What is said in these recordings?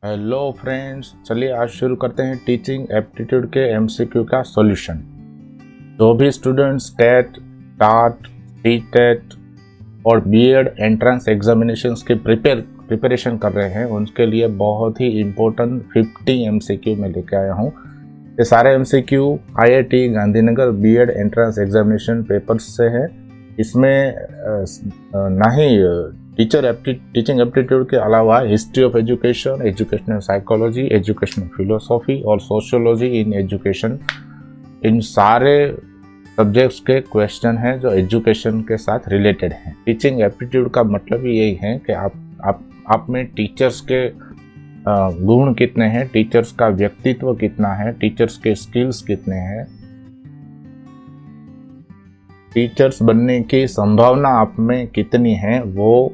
Hello friends, चलिए आज शुरू करते हैं टीचिंग एप्टीट्यूड के एमसीक्यू का सॉल्यूशन। जो भी स्टूडेंट्स टेट, टाट, टी-टेट और बीएड एंट्रेंस एग्जामिनेशंस के प्रिपरेशन कर रहे हैं उनके लिए बहुत ही इम्पोर्टेंट 50 एमसीक्यू में लेके आया हूँ। ये सारे MCQ IIT Gandhinagar BEd entrance examination papers से है। इसमें ना ही टीचिंग एप्टीट्यूड के अलावा history of education, educational psychology, educational philosophy और सोशियोलॉजी इन एजुकेशन, इन सारे सब्जेक्ट्स के क्वेश्चन हैं जो एजुकेशन के साथ रिलेटेड हैं। टीचिंग एप्टीट्यूड का मतलब यही है कि आप में टीचर्स के गुण कितने हैं, टीचर्स का व्यक्तित्व कितना है, टीचर्स के स्किल्स कितने हैं, टीचर्स बनने की संभावना आप में कितनी है, वो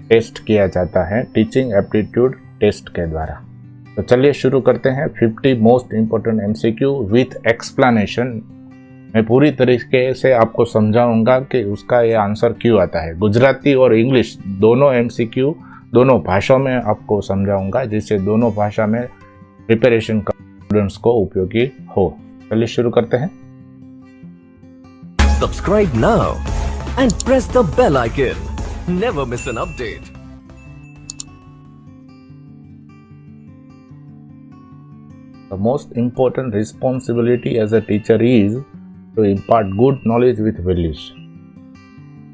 टेस्ट किया जाता है टीचिंग एप्टीट्यूड टेस्ट के द्वारा। तो चलिए शुरू करते हैं 50 most important MCQ with explanation. मैं पूरी तरीके से आपको समझाऊंगा कि उसका ये आंसर क्यों आता है। गुजराती और इंग्लिश दोनों एमसीक्यू दोनों भाषाओं में आपको समझाऊंगा, जिससे दोनों भाषा में प्रिपरेशन का स्टूडेंट्स को उपयोगी हो। चलिए शुरू करते हैं। Subscribe now and press the bell icon. Never miss an update. The most important responsibility as a teacher is to impart good knowledge with values.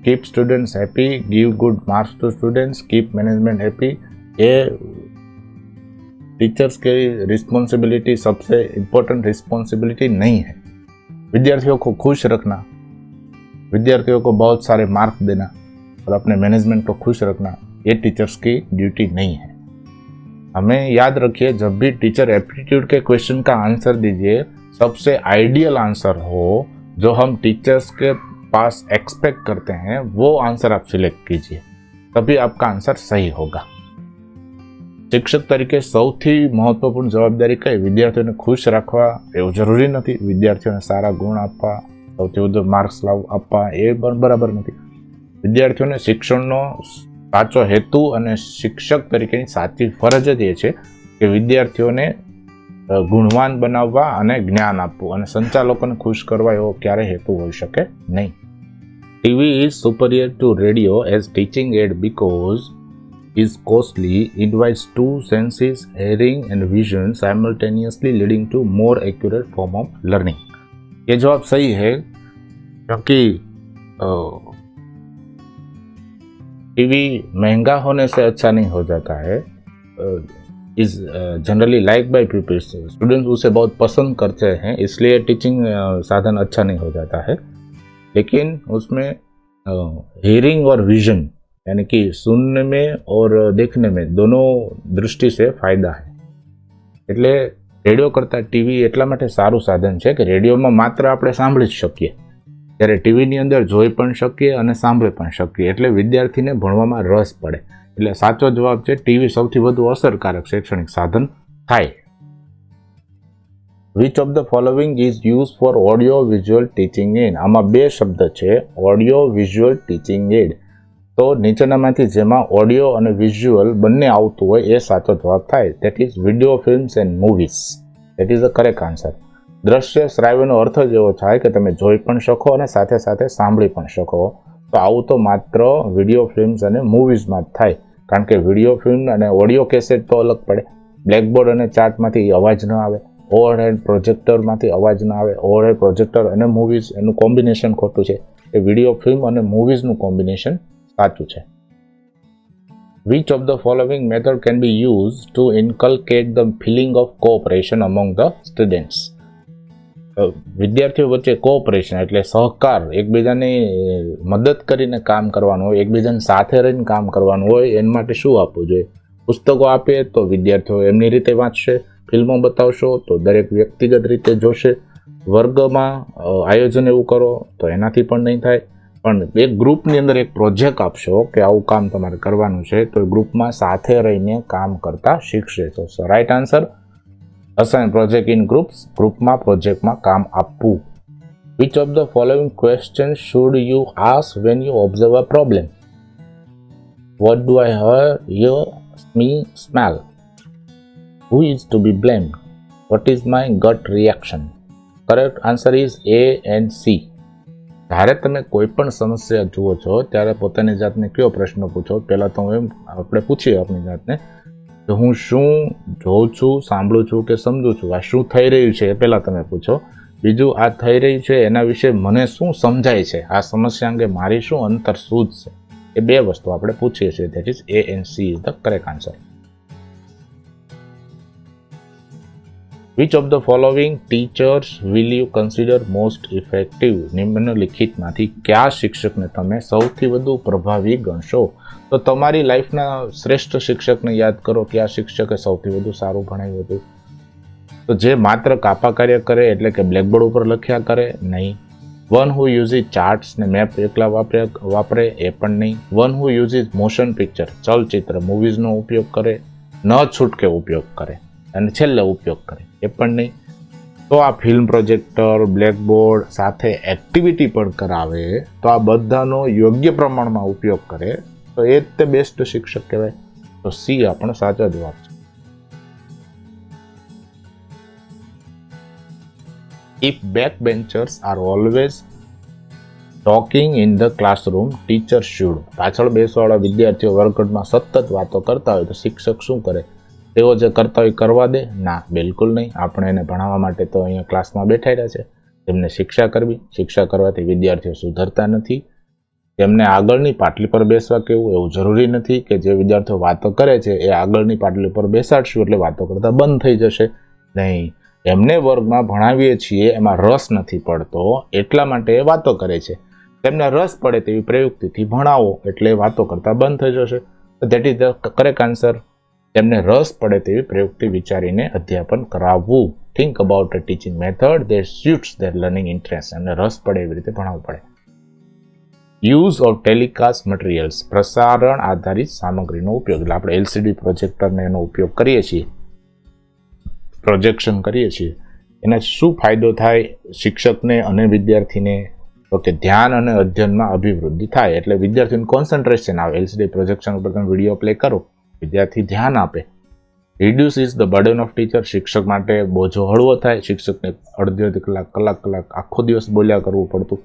Keep students happy, give good marks to students, keep management happy. ये teachers की responsibility सबसे important responsibility नहीं है। विद्यार्थियों को खुश रखना, विद्यार्थियों को बहुत सारे मार्क्स देना और अपने मैनेजमेंट को खुश रखना, ये टीचर्स की ड्यूटी नहीं है। हमें याद रखिए, जब भी टीचर एप्टीट्यूड के क्वेश्चन का आंसर दीजिए, सबसे आइडियल आंसर हो जो हम टीचर्स के पास एक्सपेक्ट करते हैं, वो आंसर आप सिलेक्ट कीजिए, तभी आपका आंसर सही होगा। शिक्षक तरीके સૌથી મહત્વપૂર્ણ જવાબદારી કઈ? વિદ્યાર્થીઓને ખુશ રાખવા એવું જરૂરી નથી, વિદ્યાર્થીઓને સારા ગુણ આપવા, સૌથી વધુ માર્ક્સ આપવા એ પણ બરાબર નથી। વિદ્યાર્થીઓને શિક્ષણનો સાચો હેતુ અને શિક્ષક તરીકેની સાચી ફરજ જ એ છે કે વિદ્યાર્થીઓને ગુણવાન બનાવવા અને જ્ઞાન આપવું, અને સંચાલકોને ખુશ કરવા એવો ક્યારેય હેતુ હોઈ શકે નહીં। TV is superior to radio as teaching aid because is costly, invites two senses, hearing and vision, simultaneously leading to more accurate form of learning। ये जवाब सही है क्योंकि टीवी महंगा होने से अच्छा नहीं हो जाता है। Is generally like by peoples, students उसे बहुत पसंद करते हैं, इसलिए टीचिंग साधन अच्छा नहीं हो जाता है। लेकिन उसमें हियरिंग और विजन यानी कि सुनने में और देखने में दोनों दृष्टि से फायदा है। એટલે રેડિયો કરતાં ટીવી એટલા માટે સારું સાધન છે કે રેડિયોમાં માત્ર આપણે સાંભળી જ શકીએ, ત્યારે ટીવીની અંદર જોઈ પણ શકીએ અને સાંભળી પણ શકીએ, એટલે વિદ્યાર્થીને ભણવામાં રસ પડે। એટલે સાચો જવાબ છે ટીવી સૌથી વધુ અસરકારક શૈક્ષણિક સાધન થાય। Which of the following is used for audio visual teaching aid? આમાં બે શબ્દ છે, ઓડિયો વિઝ્યુઅલ ટીચિંગ એડ। તો નીચેનામાંથી જેમાં ઓડિયો અને વિઝ્યુઅલ બંને આવતું હોય એ સાચો જવાબ થાય। That is video films and movies. That is the correct answer. દ્રશ્ય શ્રાવ્યનો અર્થ જ એવો થાય કે તમે જોઈ પણ શકો અને સાથે સાથે સાંભળી પણ શકો। તો આવું તો માત્ર વિડીયો ફિલ્મ્સ અને મૂવીઝમાં જ થાય, કારણ કે વિડીયો ફિલ્મ અને ઓડિયો કેસેટ તો અલગ પડે। બ્લેકબોર્ડ અને ચાર્ટમાંથી અવાજ ન આવે, ઓવરહેડ પ્રોજેક્ટરમાંથી અવાજ ન આવે। ઓવરહેડ પ્રોજેક્ટર અને મૂવીઝ એનું કોમ્બિનેશન ખોટું છે, એ વિડીયો ફિલ્મ અને મૂવીઝનું કોમ્બિનેશન સાચું છે। Which of the following method can be used to inculcate the feeling of cooperation among the students? વિદ્યાર્થીઓ વચ્ચે કોઓપરેશન એટલે સહકાર, એકબીજાની મદદ કરીને કામ કરવાનું હોય, એકબીજાને સાથે રહીને કામ કરવાનું હોય, એના માટે શું આપવું જોઈએ? પુસ્તકો આપીએ તો વિદ્યાર્થીઓ એમની રીતે વાંચશે, ફિલ્મો બતાવશો તો દરેક વ્યક્તિગત રીતે જોશે, વર્ગમાં આયોજન એવું કરો તો એનાથી પણ નહીં થાય। પણ એક ગ્રુપની અંદર એક પ્રોજેક્ટ આપશો કે આવું કામ તમારે કરવાનું છે, તો ગ્રુપમાં સાથે રહીને કામ કરતા શીખશે। તો right answer assign project in groups, ગ્રુપમાં પ્રોજેક્ટમાં કામ આપવું। Which of the following question should you ask when you observe a problem? What do I here, me, smell? Who is to be blamed? What is my gut reaction? Correct answer is A and C. જ્યારે તમે કોઈ પણ સમસ્યા જુઓ છો ત્યારે પોતાની જાતને કયો પ્રશ્ન પૂછો? પહેલા તો એમ આપણે પૂછીએ આપણી જાતને કે હું શું જોઉં છું, સાંભળું છું કે સમજું છું? આ શું થઈ રહ્યું છે એ પહેલા તમે પૂછો. બીજું, આ થઈ રહ્યું છે એના વિશે મને શું સમજાય છે? આ સમસ્યા અંગે મારી શું અંતરસૂઝ છે? એ બે વસ્તુ આપણે પૂછીએ છીએ. That is A and C is the correct answer. Which of the following teachers will you consider most effective? નિમ્નલિખિતમાંથી કયા શિક્ષકને તમે સૌથી વધુ પ્રભાવી ગણશો? તો તમારી લાઈફના શ્રેષ્ઠ શિક્ષકને યાદ કરો. કયા શિક્ષકે સૌથી વધુ સારું ભણાવ્યું હતું? તો જે માત્ર કાપા કાર્ય કરે, એટલે કે બ્લેકબોર્ડ ઉપર લખ્યા કરે? નહીં. વન હુ યુઝિસ ચાર્ટ્સ ને મેપ એકલા વાપરે? એ પણ નહીં. One who uses motion picture, ચલચિત્ર, મૂવીઝનો ઉપયોગ કરે, ન છૂટકે ઉપયોગ કરે અને છેલ્લે ઉપયોગ કરે? એ પણ નહીં. તો આ ફિલ્મ પ્રોજેક્ટર, બ્લેકબોર્ડ સાથે એક્ટિવિટી પણ કરાવે, તો આ બધાનો યોગ્ય પ્રમાણમાં ઉપયોગ કરે, તો એ જ તે બેસ્ટ શિક્ષક કહેવાય. તો સી આપણો સાચો જવાબ છે. If backbenchers are always talking in the classroom, teacher should. પાછળ બેસવાળા વિદ્યાર્થીઓ વર્ગખંડમાં સતત વાતો કરતા હોય તો શિક્ષક શું કરે? તેઓ જે કરતા હોય કરવા દે? ના, બિલકુલ નહીં. આપણે એને ભણાવવા માટે તો અહીંયા ક્લાસમાં બેઠાડ્યા છે. તેમને શિક્ષા કરવી. શિક્ષા કરવાથી વિદ્યાર્થીઓ સુધરતા નથી. તેમને આગળની પાટલી પર બેસવા કહેવું એવું જરૂરી નથી કે જે વિદ્યાર્થીઓ વાતો કરે છે એ આગળની પાટલી પર બેસાડશું એટલે વાતો કરતા બંધ થઈ જશે. નહીં, એમને વર્ગમાં ભણાવીએ છીએ એમાં રસ નથી પડતો એટલા માટે એ વાતો કરે છે. તેમને રસ પડે તેવી પ્રયુક્તિથી ભણાવો એટલે વાતો કરતા બંધ થઈ જશે. That is the correct answer. તેમને રસ પડે તેવી પ્રયુક્તિ વિચારીને અધ્યાપન કરાવવું. Think about a teaching method that suits their learning interest. એમને રસ પડે એવી રીતે ભણાવવું પડે. યુઝ ઓફ ટેલિકાસ્ટ મટીરિયલ્સ, પ્રસારણ આધારિત સામગ્રીનો ઉપયોગ. એટલે આપણે LCD પ્રોજેક્ટરને એનો ઉપયોગ કરીએ છીએ, પ્રોજેક્શન કરીએ છીએ, એના શું ફાયદો થાય શિક્ષકને અને વિદ્યાર્થીને? તો કે ધ્યાન અને અધ્યયનમાં અભિવૃદ્ધિ થાય. એટલે વિદ્યાર્થીનું કોન્સન્ટ્રેશન આવે. LCD પ્રોજેક્શન ઉપર તમે વિડીયો પ્લે કરો, વિદ્યાર્થી ધ્યાન આપે. Reduce is the burden of teacher, શિક્ષક માટે બોજો હળવો થાય. શિક્ષકને અડધી કલાક આખો દિવસ બોલ્યા કરવું પડતું.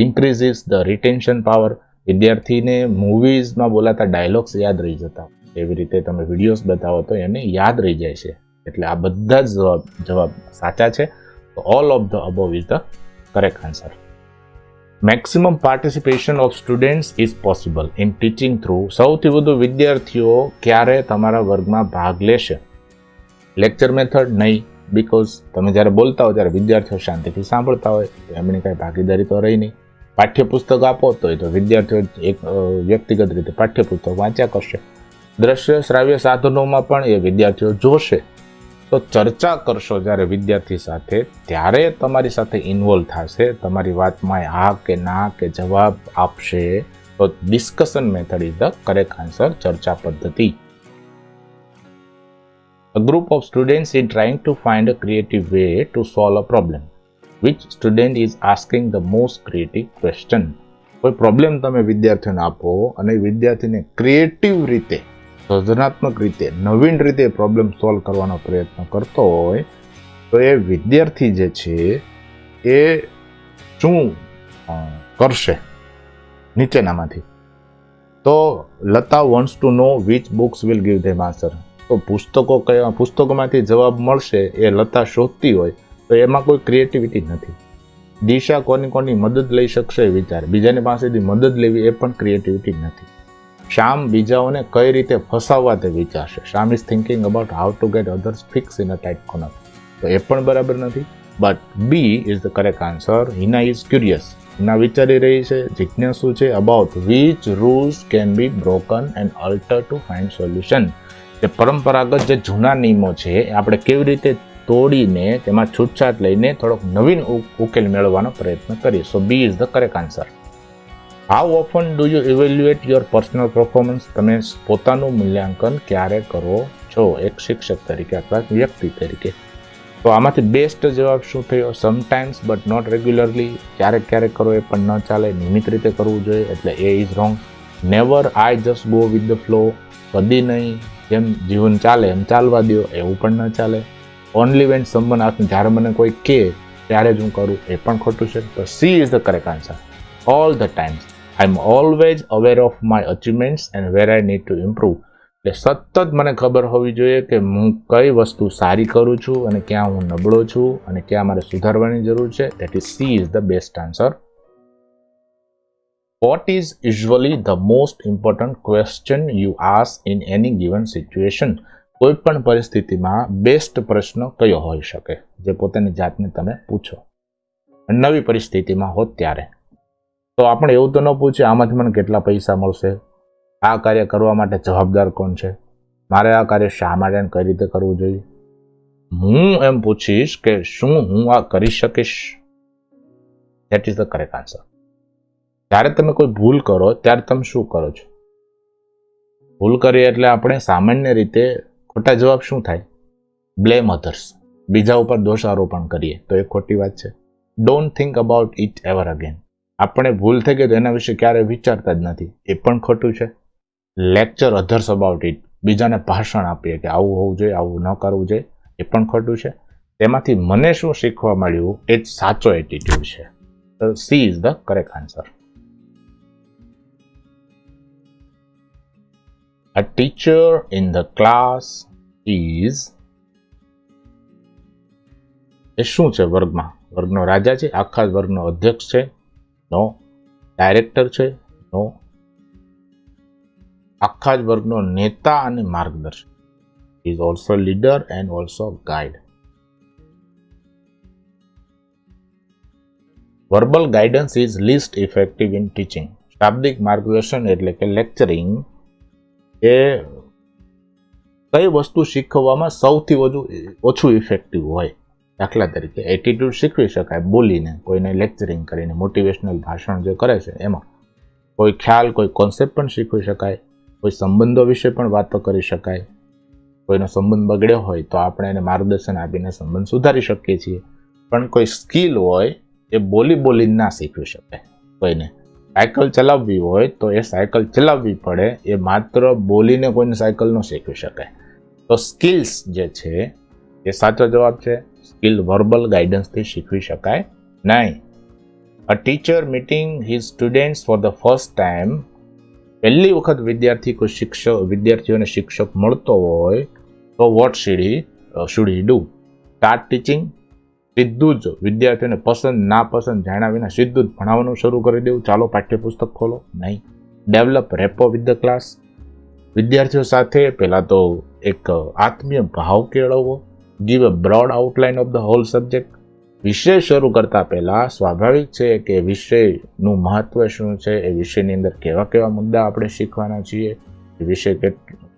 Increase is the retention power, વિદ્યાર્થીને મૂવીઝમાં બોલાતા ડાયલોગ્સ યાદ રહી જતા. એવી રીતે તમે વિડીયોઝ બતાવો તો એને યાદ રહી જાય છે. એટલે આ બધા જ જવાબ સાચા છે. તો all of the above is the correct answer. Maximum participation of students is possible in teaching through. સૌથી વધુ વિદ્યાર્થીઓ ક્યારે તમારા વર્ગમાં ભાગ લેશે? Lecture method? નહીં, બીકોઝ તમે જ્યારે બોલતા હો ત્યારે વિદ્યાર્થીઓ શાંતિથી સાંભળતા હોય તો એમની કાંઈ ભાગીદારી તો રહી નહીં. પાઠ્યપુસ્તક આપો તો એ તો વિદ્યાર્થીઓ એક વ્યક્તિગત રીતે પાઠ્યપુસ્તક વાંચ્યા કરશે. દ્રશ્ય શ્રાવ્ય સાધનોમાં પણ એ વિદ્યાર્થીઓ જોશે. તો ચર્ચા કરશો જ્યારે વિદ્યાર્થી સાથે, ત્યારે તમારી સાથે ઇન્વોલ્વ થશે, તમારી વાતમાં હા કે ના કે જવાબ આપશે. તો discussion method is the correct answer, ચર્ચા પદ્ધતિ. A group of students is trying to find a creative way to solve a problem. Which student is asking the most creative question? કોઈ પ્રોબ્લેમ તમે વિદ્યાર્થીઓને આપો અને વિદ્યાર્થીને ક્રિએટિવ રીતે, સર્જનાત્મક રીતે, નવીન રીતે પ્રોબ્લેમ સોલ્વ કરવાનો પ્રયત્ન કરતો હોય તો એ વિદ્યાર્થી જે છે એ શું કરશે નીચેનામાંથી? તો Lata wants to know which books will give them answer. તો પુસ્તકોમાંથી જવાબ મળશે એ લતા શોધતી હોય તો એમાં કોઈ ક્રિએટિવિટી નથી. દિશા કોની મદદ લઈ શકશે વિચાર, બીજાની પાસેથી મદદ લેવી એ પણ ક્રિએટિવિટી નથી. શ્યામ બીજાઓને કઈ રીતે ફસાવવા તે વિચારશે. Shyam is thinking about how to get others fix in a tight corner. તો એ પણ બરાબર નથી. But B is the correct answer. Hina is curious, Hina વિચારી રહી છે, જિજ્ઞાસુ છે, about which rules can be broken and alter to find solution. જે પરંપરાગત જે જૂના નિયમો છે એ આપણે કેવી રીતે તોડીને તેમાં છૂટછાટ લઈને થોડોક નવીન ઉકેલ મેળવવાનો પ્રયત્ન કરીએ. So B is the correct answer. How often do you evaluate your personal performance? તમે પોતાનું મૂલ્યાંકન ક્યારે કરો છો એક શિક્ષક તરીકે અથવા વ્યક્તિ તરીકે? તો આમાંથી બેસ્ટ જવાબ શું થયો? Sometimes but not regularly. ક્યારેક કરો એ પણ ન ચાલે, નિયમિત રીતે કરવું જોઈએ, એટલે A is wrong. Never, I just go with the flow. કદી નહીં, જેમ જીવન ચાલે એમ ચાલવા દો, એવું પણ ન ચાલે. ઓનલી વેન સમવન આસ્ક, જ્યારે મને કોઈ કહે ત્યારે જ હું કરું, એ પણ ખોટું છે. તો C is the correct answer. All the times I am always aware of my achievements and where I need to improve. એટલે સતત મને ખબર હોવી જોઈએ કે હું કઈ વસ્તુ સારી કરું છું અને ક્યાં હું નબળો છું અને ક્યાં મારે સુધારવાની જરૂર છે. That is C is the best answer. What is usually the most important question you ask in any given situation? કોઈ પણ પરિસ્થિતિમાં બેસ્ટ પ્રશ્ન કયો હોઈ શકે જે પોતાની જાતને તમે પૂછો નવી પરિસ્થિતિમાં હો ત્યારે? તો આપણે એવું તો ન પૂછીએ આમાંથી મને કેટલા પૈસા મળશે, આ કાર્ય કરવા માટે જવાબદાર કોણ છે, મારે આ કાર્ય શા માટે અને કઈ રીતે કરવું જોઈએ. હું એમ પૂછીશ કે શું હું આ કરી શકીશ. That is the correct answer. જ્યારે તમે કોઈ ભૂલ કરો ત્યારે તમે શું કરો છો? ભૂલ કરીએ એટલે આપણે સામાન્ય રીતે ખોટા જવાબ શું થાય? બ્લેમ અધર્સ, બીજા ઉપર દોષારોપણ કરીએ, તો એ ખોટી વાત છે. Don't think about it ever again. આપણે ભૂલ થઈ ગઈ તો એના વિશે ક્યારેય વિચારતા જ નથી, એ પણ ખોટું છે. લેક્ચર અધર્સ અબાઉટ ઇટ, બીજાને ભાષણ આપીએ કે આવું હોવું જોઈએ, આવું ન કરવું જોઈએ, એ પણ ખોટું છે. તેમાંથી મને શું શીખવા મળ્યું એ જ સાચો એટીટ્યુડ છે. તો C is the correct answer. A teacher in the class is, એ શું છે વર્ગમાં? વર્ગનો રાજા છે, આખા વર્ગનો અધ્યક્ષ છે? નો. ડાયરેક્ટર છે? નો. આખા જ વર્ગનો નેતા અને માર્ગદર્શક. Is also leader and also guide. Verbal guidance is least effective in teaching. શાબ્દિક માર્ગદર્શન એટલે કે લેક્ચરિંગ એ કઈ વસ્તુ શીખવવામાં સૌથી ઓછું ઇફેક્ટિવ હોય. દાખલા તરીકે એટીટ્યુડ શીખવી શકાય બોલીને, કોઈને લેક્ચરિંગ કરીને, મોટિવેશનલ ભાષણ જે કરે છે એમાં. કોઈ ખ્યાલ, કોઈ કોન્સેપ્ટ પણ શીખવી શકાય, કોઈ સંબંધો વિશે પણ વાતો કરી શકાય. કોઈનો સંબંધ બગડ્યો હોય તો આપણે એને માર્ગદર્શન આપીને સંબંધ સુધારી શકીએ છીએ. પણ કોઈ સ્કિલ હોય એ બોલીને ના શીખવી શકાય. કોઈને સાયકલ ચલાવવી હોય તો એ સાયકલ ચલાવવી પડે, એ માત્ર બોલીને કોઈને સાયકલ ન શીખવી શકાય. તો સ્કિલ્સ જે છે એ સાચો જવાબ છે. સ્કિલ વર્બલ ગાઈડન્સથી શીખવી શકાય નહીં. A teacher meeting his students for the first time. પહેલી વખત વિદ્યાર્થીઓને શિક્ષક મળતો હોય તો what should he do? Start teaching? સીધું જ વિદ્યાર્થીઓને પસંદ ના પસંદ જાણ્યા વિના સીધું જ ભણાવવાનું શરૂ કરી દેવું, ચાલો પાઠ્યપુસ્તક ખોલો? નહીં. Develop rapport with the class. વિદ્યાર્થીઓ સાથે પહેલા તો એક આત્મીય ભાવ કેળવવો. Give a broad outline of the whole subject. વિષય શરૂ કરતા પહેલા સ્વાભાવિક છે કે વિષયનું મહત્વ શું છે, એ વિષયની અંદર કેવા કેવા મુદ્દા આપણે શીખવાના છીએ,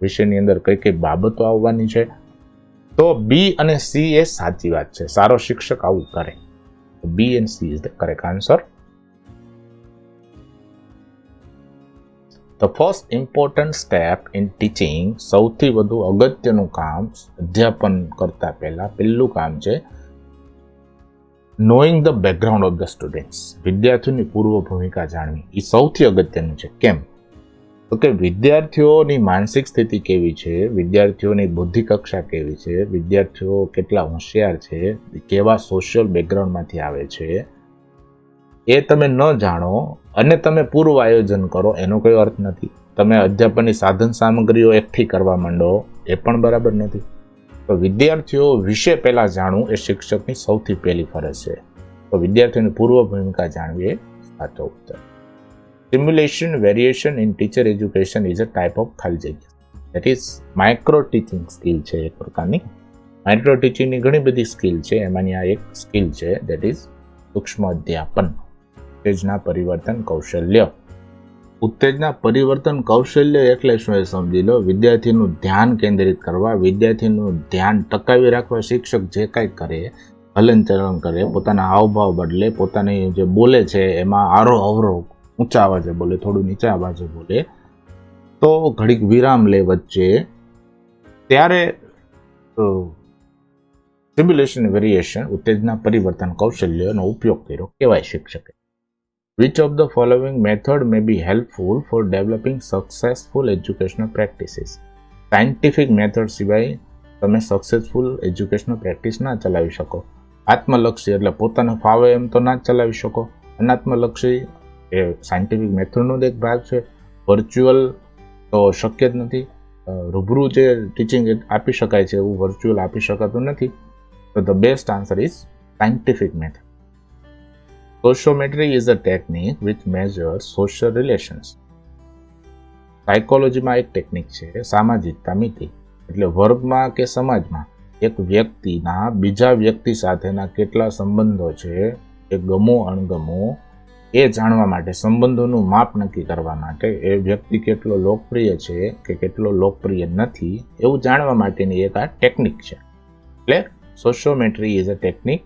વિષયની અંદર કઈ કઈ બાબતો આવવાની છે. તો બી અને સી એ સાચી વાત છે. સારો શિક્ષક આવું કરે. B and C is the correct answer. The first important step in teaching. સૌથી વધુ અગત્યનું કામ અધ્યાપન કરતા પહેલા પહેલું કામ છે knowing the background of the students. વિદ્યાર્થીઓની પૂર્વ ભૂમિકા જાણવી એ સૌથી અગત્યનું છે. કેમ? તો કે વિદ્યાર્થીઓની માનસિક સ્થિતિ કેવી છે, વિદ્યાર્થીઓની બુદ્ધિ કક્ષા કેવી છે, વિદ્યાર્થીઓ કેટલા હોશિયાર છે, કેવા સોશિયલ બેકગ્રાઉન્ડમાંથી આવે છે, એ તમે ન જાણો અને તમે પૂર્વ આયોજન કરો એનો કોઈ અર્થ નથી. તમે અધ્યાપનની સાધન સામગ્રીઓ એકઠી કરવા માંડો એ પણ બરાબર નથી. તો વિદ્યાર્થીઓ વિશે પહેલા જાણવું એ શિક્ષકની સૌથી પહેલી ફરજ છે. તો વિદ્યાર્થીઓની પૂર્વ ભૂમિકા જાણવી એ સાચો ઉત્તર. Simulation variation in teacher education is a type of ખાલી જગ્યા. That is micro teaching skill છે એક પ્રકારની. માઇક્રો ટીચિંગની ઘણી બધી સ્કિલ છે, એમાંની આ એક સ્કિલ છે. દેટ ઇઝ સૂક્ષ્મ અધ્યાપન. ઉત્તેજના પરિવર્તન કૌશલ્ય. ઉત્તેજના પરિવર્તન કૌશલ્ય એટલે શું એ સમજી લો. વિદ્યાર્થીનું ધ્યાન કેન્દ્રિત કરવા, વિદ્યાર્થીનું ધ્યાન ટકાવી રાખવા શિક્ષક જે કાંઈ કરે, હલનચલન કરે, પોતાના હાવભાવ બદલે, પોતાની જે બોલે છે એમાં આરોહ અવરોહ, ઊંચા અવાજે બોલે, થોડું નીચા અવાજે બોલે, તો ઘડીક વિરામ લે વચ્ચે, ત્યારે સિમ્યુલેશન વેરિએશન ઉત્તેજના પરિવર્તન કૌશલ્યનો ઉપયોગ કર્યો કહેવાય શિક્ષકે. Which of the following method may be helpful for developing successful educational practices? Scientific method સિવાય તમે સક્સેસફુલ એજ્યુકેશનલ પ્રેક્ટિસ ના ચલાવી શકો. આત્મલક્ષી એટલે પોતાને ફાવે એમ તો ના જ ચલાવી શકો. અનાત્મલક્ષી એ સાયન્ટિફિક મેથડનો જ એક ભાગ છે. વર્ચ્યુઅલ તો શક્ય જ નથી. રૂબરૂ જે ટીચિંગ આપી શકાય છે એવું વર્ચ્યુઅલ આપી શકાતું નથી. તો the best answer is scientific method. Sociometry is a technique which measures social relations. સાયકોલોજીમાં એક ટેકનિક છે સામાજિકતા મિતિ, એટલે વર્ગમાં કે સમાજમાં એક વ્યક્તિના બીજા વ્યક્તિ સાથેના કેટલા સંબંધો છે, એ ગમો અણગમો એ જાણવા માટે, સંબંધોનું માપ નક્કી કરવા માટે, એ વ્યક્તિ કેટલો લોકપ્રિય છે કે કેટલો લોકપ્રિય નથી એવું જાણવા માટેની એક આ ટેકનિક છે. એટલે sociometry is a technique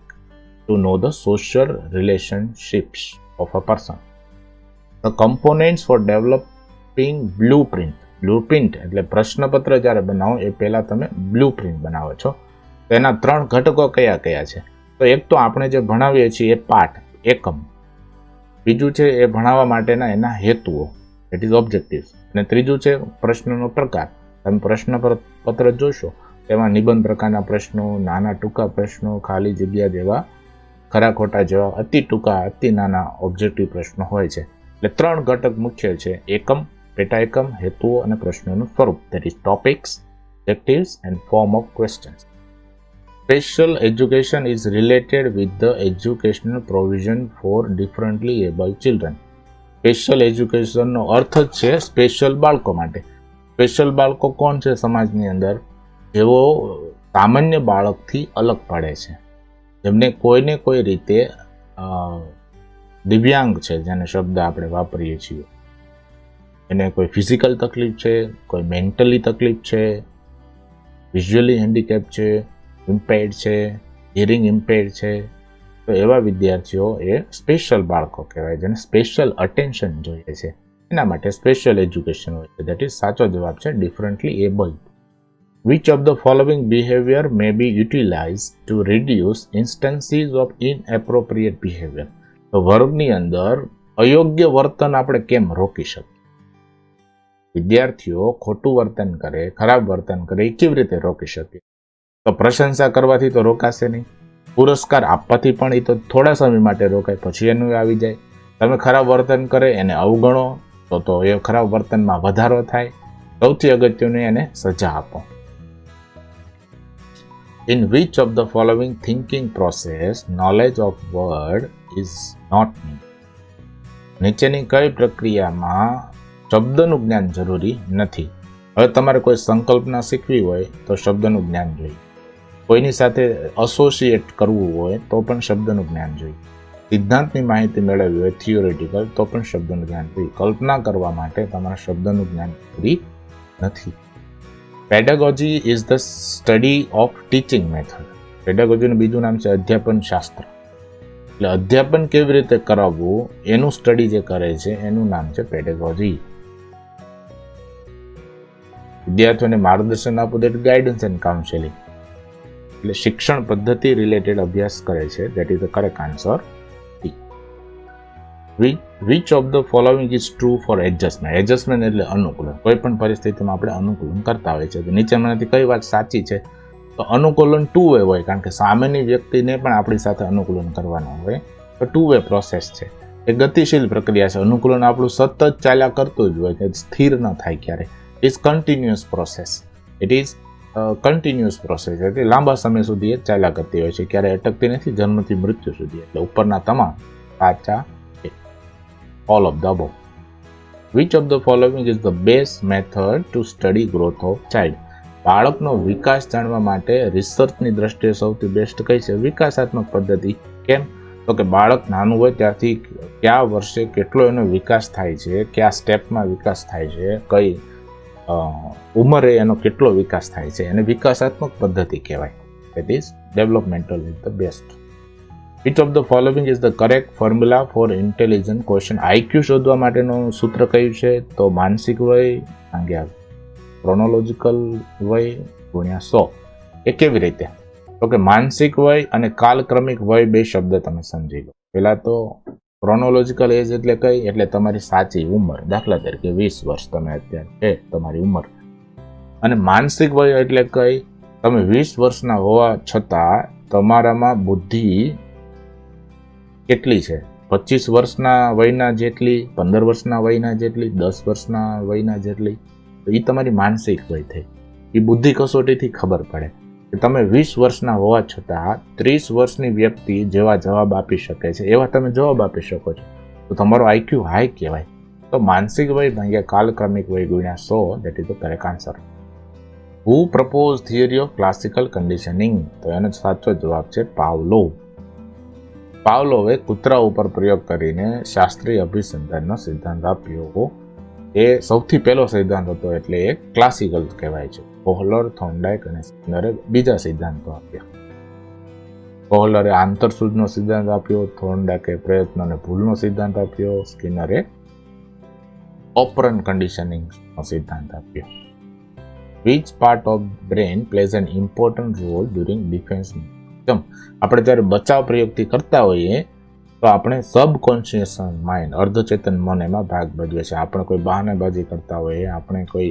to know the social relationships of a person. The components for developing blueprint. Blueprint એટલે પ્રશ્નપત્ર જ્યારે બનાવો એ પહેલાં તમે બ્લુપ્રિન્ટ બનાવો છો. તો એના 3 ઘટકો કયા કયા છે? તો એક તો આપણે જે ભણાવીએ છીએ એ પાઠ, એકમ. બીજું છે એ ભણાવવા માટેના એના હેતુઓ, ઇટ ઇઝ ઓબ્જેક્ટિવ્સ. અને ત્રીજું છે પ્રશ્નનો પ્રકાર. તમે પ્રશ્નપત્ર જોશો તેમાં નિબંધ પ્રકારના પ્રશ્નો, નાના ટૂંકા પ્રશ્નો, ખાલી જગ્યા જેવા, ખરા ખોટા જેવા અતિ ટૂંકા અતિ નાના ઓબ્જેક્ટિવ પ્રશ્નો હોય છે. એટલે 3 ઘટક મુખ્ય છે: એકમ, પેટા એકમ, હેતુઓ અને પ્રશ્નોનું સ્વરૂપ. That is topics, objectives and form of questions. Special education is related with the educational provision for differently able children. Special એજ્યુકેશનનો અર્થ જ છે સ્પેશિયલ બાળકો માટે. સ્પેશિયલ બાળકો કોણ છે સમાજની અંદર? જેઓ સામાન્ય બાળકથી અલગ પડે છે, જેમને કોઈને કોઈ રીતે દિવ્યાંગ છે, જેને શબ્દ આપણે વાપરીએ છીએ. એને કોઈ ફિઝિકલ તકલીફ છે, કોઈ મેન્ટલી તકલીફ છે, વિઝ્યુઅલી હેન્ડીકેપ છે, ઇમ્પેર્ડ છે, હિયરિંગ ઇમ્પેર્ડ છે. તો એવા વિદ્યાર્થીઓ એ સ્પેશિયલ બાળકો કહેવાય, જેને સ્પેશિયલ અટેન્શન જોઈએ છે. એના માટે સ્પેશિયલ એજ્યુકેશન હોય છે. દેટ ઇઝ સાચો જવાબ છે differently abled. Which of the following behaviour may be utilize to reduce instances of inappropriate behaviour. તો વર્ગની અંદર અયોગ્ય વર્તન આપણે કેમ રોકી શકીએ? વિદ્યાર્થીઓ ખોટું વર્તન કરે, ખરાબ વર્તન કરે, એ કેવી રીતે રોકી શકીએ? તો પ્રશંસા કરવાથી તો રોકાશે નહીં. પુરસ્કાર આપવાથી પણ એ તો થોડા સમય માટે રોકાય, પછી એનું આવી જાય. તમે ખરાબ વર્તન કરે એને અવગણો તો એ ખરાબ વર્તનમાં વધારો થાય. સૌથી અગત્યનું એને સજા આપો. In which of the following thinking process knowledge of word is not need. નીચેની કઈ પ્રક્રિયામાં શબ્દનું જ્ઞાન જરૂરી નથી? હવે તમારે કોઈ સંકલ્પના શીખવી હોય તો શબ્દનું જ્ઞાન જોઈએ. કોઈની સાથે એસોસિએટ કરવું હોય તો પણ શબ્દનું જ્ઞાન જોઈએ. સિદ્ધાંતની માહિતી મેળવવી હોય થિયોરિટિકલ તો પણ શબ્દનું જ્ઞાન જોઈએ. કલ્પના કરવા માટે તમારા શબ્દનું જ્ઞાન જરૂરી નથી. Pedagogy is the study of teaching method. પેડાગોજીનું બીજું નામ છે અધ્યાપન શાસ્ત્ર. એટલે અધ્યાપન કેવી રીતે કરાવવું એનું સ્ટડી જે કરે છે એનું નામ છે પેડાગોજી. વિદ્યાર્થીઓને માર્ગદર્શન આપવું, દેટ ગાઈડન્સ એન્ડ કાઉન્સેલિંગ. એટલે શિક્ષણ પદ્ધતિ રિલેટેડ અભ્યાસ કરે છે. That is the correct answer. Which of the following is true for adjustment. Adjustment એટલે અનુકૂલન. કોઈ પણ પરિસ્થિતિમાં આપણે અનુકૂલન કરતા હોય છે. તો નીચેમાંથી કઈ વાત સાચી છે? તો અનુકૂલન 2 વે હોય, કારણ કે સામેની વ્યક્તિને પણ આપણી સાથે અનુકૂલન કરવાનું હોય. તો 2 વે પ્રોસેસ છે. એ ગતિશીલ પ્રક્રિયા છે. અનુકૂલન આપણું સતત ચાલ્યા કરતું જ હોય, કે સ્થિર ન થાય ક્યારે. Is continuous process. It is continuous process, એટલે લાંબા સમય સુધી એ ચાલ્યા કરતી હોય છે, ક્યારે અટકતી નથી, જન્મથી મૃત્યુ સુધી. એટલે ઉપરના તમામ સાચા છે. All of the above. Which of the following is the best method to study growth of child. બાળકનો વિકાસ જાણવા માટે રિસર્ચની દ્રષ્ટિએ સૌથી બેસ્ટ કઈ છે? વિકાસાત્મક પદ્ધતિ. કેમ? તો કે બાળક નાનું હોય ત્યારથી કયા વર્ષે કેટલો એનો વિકાસ થાય છે, કયા સ્ટેપમાં વિકાસ થાય છે, કઈ ઉંમરે એનો કેટલો વિકાસ થાય છે, એને વિકાસાત્મક પદ્ધતિ કહેવાય. That is developmental is the best. Which of the following is the correct formula for intelligent question. IQ શોધવા માટેનું સૂત્ર કયું છે? તો માનસિક વય ભાગ્યા ક્રોનોલોજીકલ વય ગુણ્યા 100. એ કેવી રીતે? તો કે માનસિક વય અને કાલક્રમિક વય 2 શબ્દ તમે સમજી લો. પહેલા તો ક્રોનોલોજીકલ એજ એટલે કઈ? એટલે તમારી સાચી ઉંમર. દાખલા તરીકે 20 વર્ષ તમે અત્યારે છે તમારી ઉંમર. અને માનસિક વય એટલે કઈ, તમે 20 વર્ષના હોવા છતાં તમારામાં બુદ્ધિ કેટલી છે? 25 વર્ષના વયના જેટલી, 15 વર્ષના વયના જેટલી, 10 વર્ષના વયના જેટલી? તો એ તમારી માનસિક વય થઈ. એ બુદ્ધિ કસોટીથી ખબર પડે કે તમે 20 વર્ષના હોવા છતાં 30 વર્ષની વ્યક્તિ જેવા જવાબ આપી શકે છે એવા તમે જવાબ આપી શકો છો, તો તમારો આઈક્યુ હાઈ કહેવાય. તો માનસિક વય ભાગ્યા કાલક્રમિક વય ગુણ્યા 100, that is the correct answer. Who propose theory of classical conditioning? તો એનો સાચો જવાબ છે પાવલોવ. પાવલોવે કૂતરા ઉપર પ્રયોગ કરીને શાસ્ત્રીય અભિસંધાનનો સિદ્ધાંત આપ્યો. એ સૌથી પહેલો સિદ્ધાંત હતો, એટલે એ ક્લાસિકલ કહેવાય છે. કોહલર, થોર્નડાઇક અને સ્કિનરે બીજા સિદ્ધાંતો આપ્યા. કોહલરે આંતરસૂઝનો સિદ્ધાંત આપ્યો, થોર્નડાઇકે પ્રયત્ન અને ભૂલનો સિદ્ધાંત આપ્યો, સ્કિનરે ઓપરન્ટ કન્ડિશનિંગનો સિદ્ધાંત આપ્યો. Which part of brain plays an important role during defense? આપણે જ્યારે બચાવ પ્રયોગથી કરતા હોઈએ તો આપણે સબકોન્શિયસ માઇન્ડ, અર્ધચેતન મન એમાં ભાગ ભજવે છે. આપણે કોઈ બહાનેબાજી કરતા હોઈએ, આપણે કોઈ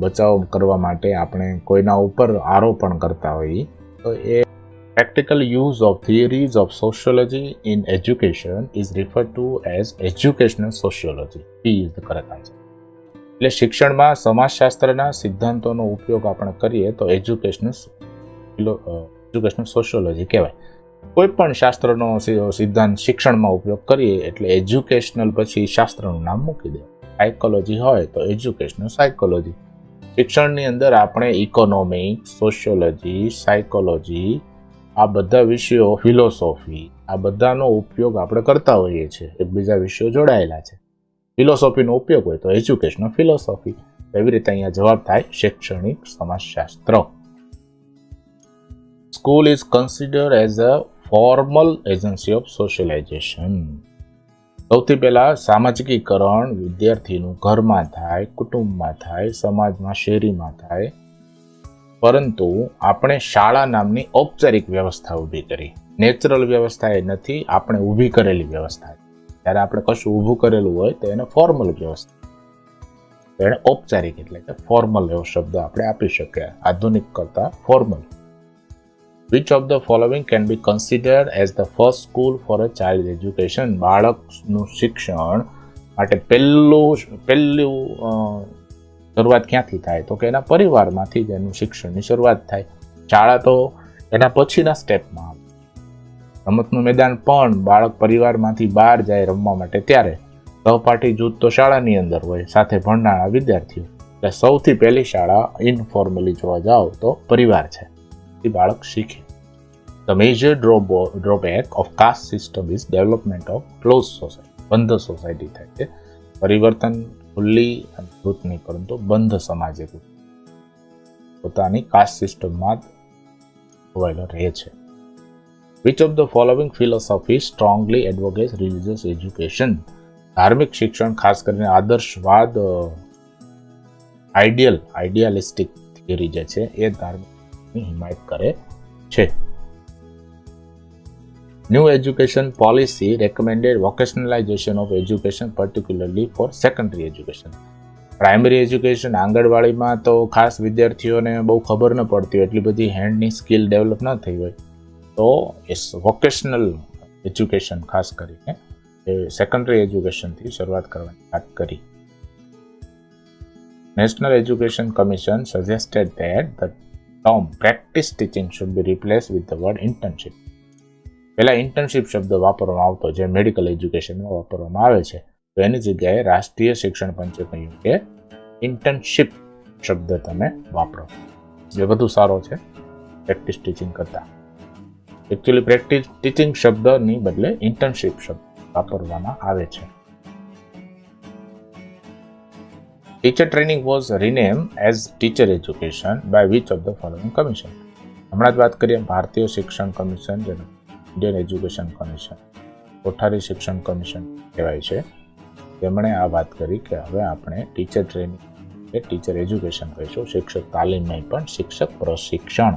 બચાવ કરવા માટે આપણે કોઈના ઉપર આરોપણ કરતા હોઈએ, તો એ practical use of theories of sociology in education is referred to as educational sociology. P is the correct answer. એટલે શિક્ષણમાં સમાજશાસ્ત્રના સિદ્ધાંતોનો ઉપયોગ આપણે કરીએ તો એજ્યુકેશનલ સોશિયોલોજી કહેવાય. કોઈ પણ શાસ્ત્રનો સિદ્ધાંત શિક્ષણમાં ઉપયોગ કરીએ એટલે એજ્યુકેશનલ પછી શાસ્ત્રનું નામ મૂકી દે. સાયકોલોજી હોય તો એજ્યુકેશનલ સાયકોલોજી. શિક્ષણની અંદર આપણે ઇકોનોમિક્સ, સોશિયોલોજી, સાયકોલોજી, આ બધા વિષયો, ફિલોસોફી, આ બધાનો ઉપયોગ આપણે કરતા હોઈએ છીએ. એકબીજા વિષયો જોડાયેલા છે. ફિલોસોફીનો ઉપયોગ હોય તો એજ્યુકેશનલ ફિલોસોફી. એવી રીતે અહીંયા જવાબ થાય શૈક્ષણિક સમાજશાસ્ત્ર. School is considered as a formal agency of socialization. સૌથી પહેલા સામાજિકીકરણ વિદ્યાર્થીનું ઘરમાં થાય, કુટુંબમાં થાય, સમાજમાં, શેરીમાં થાય. પરંતુ આપણે શાળા નામની ઔપચારિક વ્યવસ્થા ઊભી કરી. નેચરલ વ્યવસ્થા એ નથી, આપણે ઊભી કરેલી વ્યવસ્થા. જ્યારે આપણે કશું ઊભું કરેલું હોય તો એને ફોર્મલ વ્યવસ્થા, એને ઔપચારિક એટલે કે ફોર્મલ એવો શબ્દ આપણે આપી શકીએ. આધુનિક કરતા formal. Which of the following can be considered as the first school for a child education? બાળકનું શિક્ષણ માટે પહેલું શરૂઆત ક્યાંથી થાય? તો કે એના પરિવારમાંથી જ એનું શિક્ષણની શરૂઆત થાય. શાળા તો એના પછીના સ્ટેપમાં આવે. રમતનું મેદાન પણ બાળક પરિવારમાંથી બહાર જાય રમવા માટે ત્યારે સહપાઠી જૂથ તો શાળાની અંદર હોય, સાથે ભણનારા વિદ્યાર્થીઓ. એટલે સૌથી પહેલી શાળા ઇનફોર્મલી જોવા જાઓ તો પરિવાર છે. બાળક શીખે. The major drawback of caste system is development of closed society. બંધ સોસાયટી થાય છે. પરિવર્તન ખુલ્લી અને જૂથ નહીં, પરંતુ બંધ સમાજે પોતાની કાસ્ટ સિસ્ટમમાં ખોવાયેલો રહે છે. Which of the following philosophy strongly advocates religious education? ધાર્મિક શિક્ષણ, ખાસ કરીને આદર્શવાદ, આઈડિયાલિસ્ટિક થિયરી જે છે એ ધાર્મિકની હિમાયત કરે છે. New education policy recommended vocationalization of education, particularly for secondary education. Primary education, આંગણવાડીમાં તો ખાસ વિદ્યાર્થીઓને બહુ ખબર ન પડતી હોય, એટલી બધી હેન્ડની સ્કિલ ડેવલપ ન થઈ હોય, તો એ વોકેશનલ એજ્યુકેશન ખાસ કરીને એ સેકન્ડરી એજ્યુકેશનથી શરૂઆત કરવાની વાત કરી. National education commission suggested that the term practice teaching should be replaced with the word internship. પહેલા ઇન્ટર્નશિપ શબ્દ વાપરવામાં આવતો, જે મેડિકલ એજ્યુકેશનમાં વાપરવામાં આવે છે, તો એની જગ્યાએ રાષ્ટ્રીય શિક્ષણ પંચે કહ્યું કે ઇન્ટર્નશિપ શબ્દ તમે વાપરો, જે વધુ સારો છે પ્રેક્ટિસ ટીચિંગ કરતા. એકચ્યુઅલી પ્રેક્ટિસ ટીચિંગ શબ્દની બદલે ઇન્ટર્નશિપ શબ્દ વાપરવામાં આવે છે. Teacher training was rename as teacher education by which of the following commission? હમણાં જ વાત કરીએ ભારતીય શિક્ષણ કમિશન, જેને ઇન્ડિયન એજ્યુકેશન કમિશન, કોઠારી શિક્ષણ કમિશન કહેવાય છે. તેમણે આ વાત કરી કે હવે આપણે ટીચર ટ્રેનિંગ કે ટીચર એજ્યુકેશન કહીશું, શિક્ષક તાલીમ નહીં પણ શિક્ષક પ્રશિક્ષણ.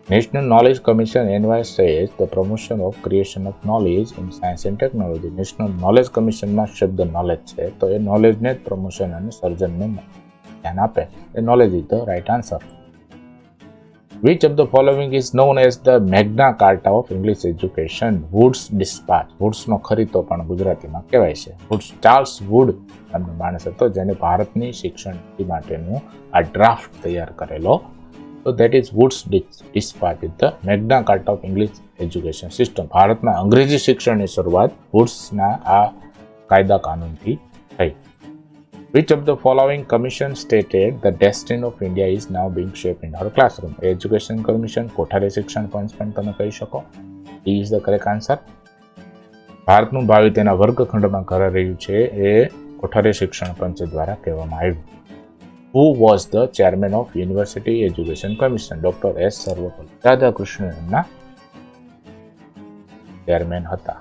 National knowledge commission NY says the promotion of creation of knowledge in science and technology. National knowledge કમિશનમાં શબ્દ નોલેજ છે, તો એ નોલેજને જ પ્રમોશન અને સર્જનને ધ્યાન આપે. Knowledge is the right answer. Which of the following is known as the Magna Carta of English education? Wood's dispatch. વુડ્સનો ખરીતો પણ ગુજરાતીમાં કહેવાય છે. વુડ્સ, ચાર્લ્સ વુડ નામનો માણસ હતો જેને ભારતની શિક્ષણ નીતિ માટેનું આ ડ્રાફ્ટ તૈયાર કરેલો. તો that is Wood's dispatch is the Magna Carta of English education system. ભારતમાં અંગ્રેજી શિક્ષણની શરૂઆત વુડ્સના આ કાયદા કાનૂનથી થઈ. Which of the following commission stated the destiny of India is now being shaped in our classroom? Education Commission, કોઠારી શિક્ષણ પંચ પણ તમે કહી શકો. E is the correct answer. ભારતનું ભાવિ તેના વર્ગખંડમાં કરાઈ રહ્યું છે એ કોઠારી શિક્ષણ પંચ દ્વારા કહેવામાં આવ્યું. Who was the chairman of University Education Commission? Dr. S. Sarvepalli રાધાકૃષ્ણનના ચેરમેન હતા.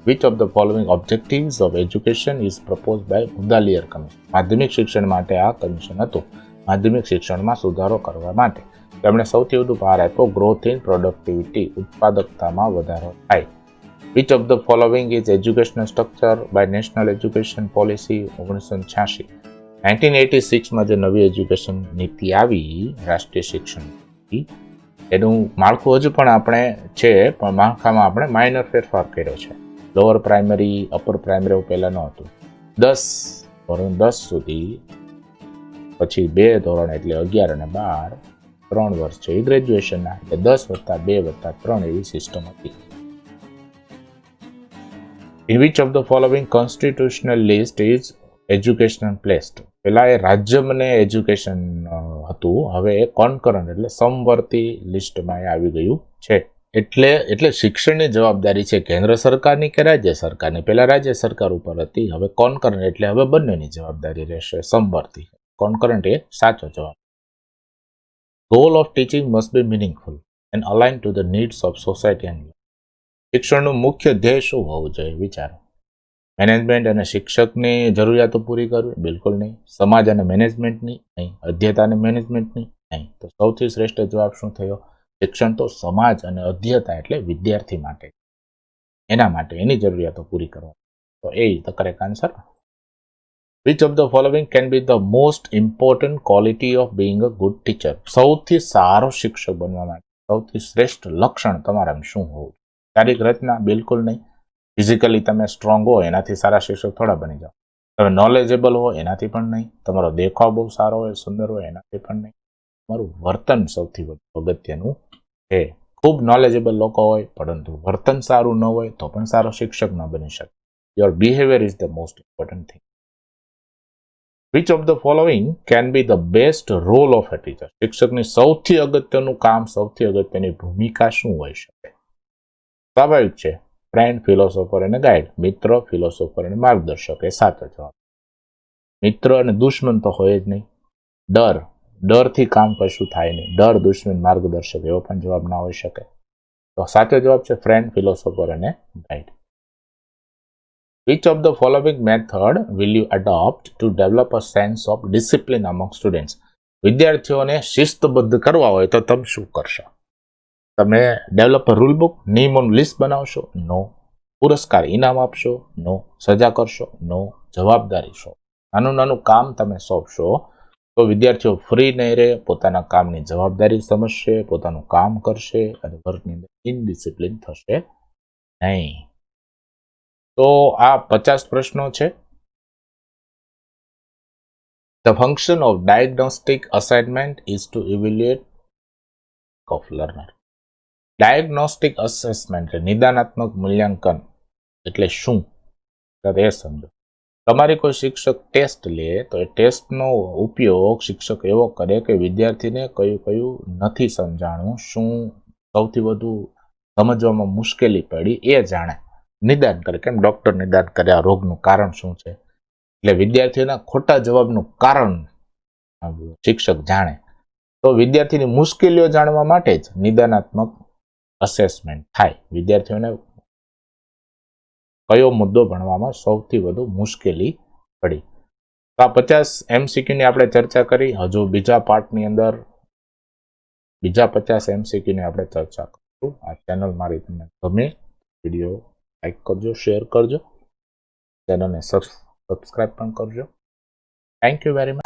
Which of the following objectives of education is proposed by Mudaliar Commission? માધ્યમિક શિક્ષણ માટે આ કમિશન હતું. માધ્યમિક શિક્ષણમાં સુધારો કરવા માટે તેમણે સૌથી વધુ ભાર આપ્યો ગ્રોથ ઇન પ્રોડક્ટિવિટી, ઉત્પાદકતામાં વધારો થાય. Which of the following is educational structure by National Education Policy 1986? 1986માં જે નવી એજ્યુકેશન નીતિ આવી, રાષ્ટ્રીય શિક્ષણ નીતિ, એનું માળખું હજુ પણ આપણે છે, પણ માળખામાં આપણે માઇનર ફેરફાર કર્યો છે. લોઅર પ્રાઇમરી, અપર પ્રાઇમરી એવું પહેલાં ન હતું. 10 સુધી, પછી 2 ધોરણ એટલે 11 અને 12, 3 વર્ષ છે એ ગ્રેજ્યુએશનના, એટલે 10+2+3 એવી સિસ્ટમ હતી. In which of the following constitutional list is education placed? પેલા એ રાજ્યમને એજ્યુકેશન હતું, હવે એ કોન્કરન્ટ એટલે સમવર્તી લિસ્ટમાં એ આવી ગયું છે. એટલે શિક્ષણની જવાબદારી છે કેન્દ્ર સરકારની કે રાજ્ય સરકારની? પહેલા રાજ્ય સરકાર ઉપર હતી, હવે કોન્કરન્ટ એટલે હવે બંનેની જવાબદારી રહેશે, સમવર્તી. કોન્કરન્ટ એ સાચો જવાબ. Goal of teaching must be meaningful and align to the needs of society and. શિક્ષણનું મુખ્ય ધ્યેય શું હોવું જોઈએ? વિચારો. મેનેજમેન્ટ અને શિક્ષકની જરૂરિયાતો પૂરી કરવી? બિલકુલ નહીં. સમાજ અને મેનેજમેન્ટની? નહીં. અધ્યતા અને મેનેજમેન્ટની? નહીં. તો સૌથી શ્રેષ્ઠ જવાબ શું થયો? શિક્ષણ તો સમાજ અને અધ્યતા એટલે વિદ્યાર્થી માટે, એના માટે એની જરૂરિયાતો પૂરી કરવા. તો A the correct answer. Which of the following can be the most important quality of being a good teacher? સૌથી સારો શિક્ષક બનવા માટે સૌથી શ્રેષ્ઠ લક્ષણ તમારામાં શું હોવું? શારીરિક રચના? બિલકુલ નહીં. ફિઝિકલી તમે સ્ટ્રોંગ હો એનાથી સારા શિક્ષક થોડા બની જાઓ. તમે નોલેજેબલ હો એનાથી પણ નહીં. તમારો દેખાવ બહુ સારો હોય, સુંદર હોય એનાથી પણ નહીં. તમારું વર્તન સૌથી વધુ અગત્યનું છે. ખૂબ નોલેજેબલ લોકો હોય પરંતુ વર્તન સારું ન હોય તો પણ સારો શિક્ષક ન બની શકે. Your behaviour is the most important thing. Which of the following can be the best role of a teacher? શિક્ષકની સૌથી અગત્યનું કામ, સૌથી અગત્યની ભૂમિકા શું હોઈ શકે? સ્વાભાવિક છે, ફ્રેન્ડ, ફિલોસોફર અને ગાઈડ. મિત્ર, ફિલોસોફર અને માર્ગદર્શક એ સાચો જવાબ. મિત્ર અને દુશ્મન તો હોય જ નહીં. ડરથી કામ કશું થાય નહીં. ડર, દુશ્મન, માર્ગદર્શક એવો પણ જવાબ ના હોઈ શકે. તો સાચો જવાબ છે ફ્રેન્ડ, ફિલોસોફર અને guide. Which of the following method will you adopt to develop a sense of discipline among students? વિદ્યાર્થીઓને શિસ્તબદ્ધ કરવા હોય તો તમે શું કરશો? તમે ડેવલપ રૂલ બુક, નિયમોનું લિસ્ટ બનાવશો? નો. પુરસ્કાર, ઇનામ આપશો? નો. સજા કરશો? નો. જવાબદારી શો? નાનું કામ તમે સોંપશો તો વિદ્યાર્થીઓ ફ્રી નહીં રહે, પોતાના કામની જવાબદારી સમજશે, પોતાનું કામ કરશે અને વર્કની અંદર ઇનડિસિપ્લિન થશે નહીં. તો આ 50 પ્રશ્નો છે. The function of diagnostic assignment is to evaluate of learner. Diagnostic assessment નિદાનાત્મક મૂલ્યાંકન એટલે શું એ સમજો. તમારી કોઈ શિક્ષક ટેસ્ટ લે તો એ ટેસ્ટનો ઉપયોગ શિક્ષક એવો કરે કે વિદ્યાર્થીને કયું નથી સમજાણું, શું સૌથી વધુ સમજવામાં મુશ્કેલી પડી એ જાણે, નિદાન કરે. કેમ ડૉક્ટર નિદાન કરે આ રોગનું કારણ શું છે, એટલે વિદ્યાર્થીઓના ખોટા જવાબનું કારણ શિક્ષક જાણે. તો વિદ્યાર્થીની મુશ્કેલીઓ જાણવા માટે જ નિદાનાત્મક અસેસમેન્ટ થાય. વિદ્યાર્થીઓને કયો મુદ્દો ભણવામાં સૌથી વધુ મુશ્કેલી પડી. તો આ 50 MCQની આપણે ચર્ચા કરી. હજુ બીજા પાર્ટની અંદર બીજા 50 MCQની આપણે ચર્ચા કરીશું. આ ચેનલ મારી તમને ગમે, વિડીયો લાઈક કરજો, શેર કરજો, ચેનલને સબસ્ક્રાઈબ પણ કરજો. Thank you very much.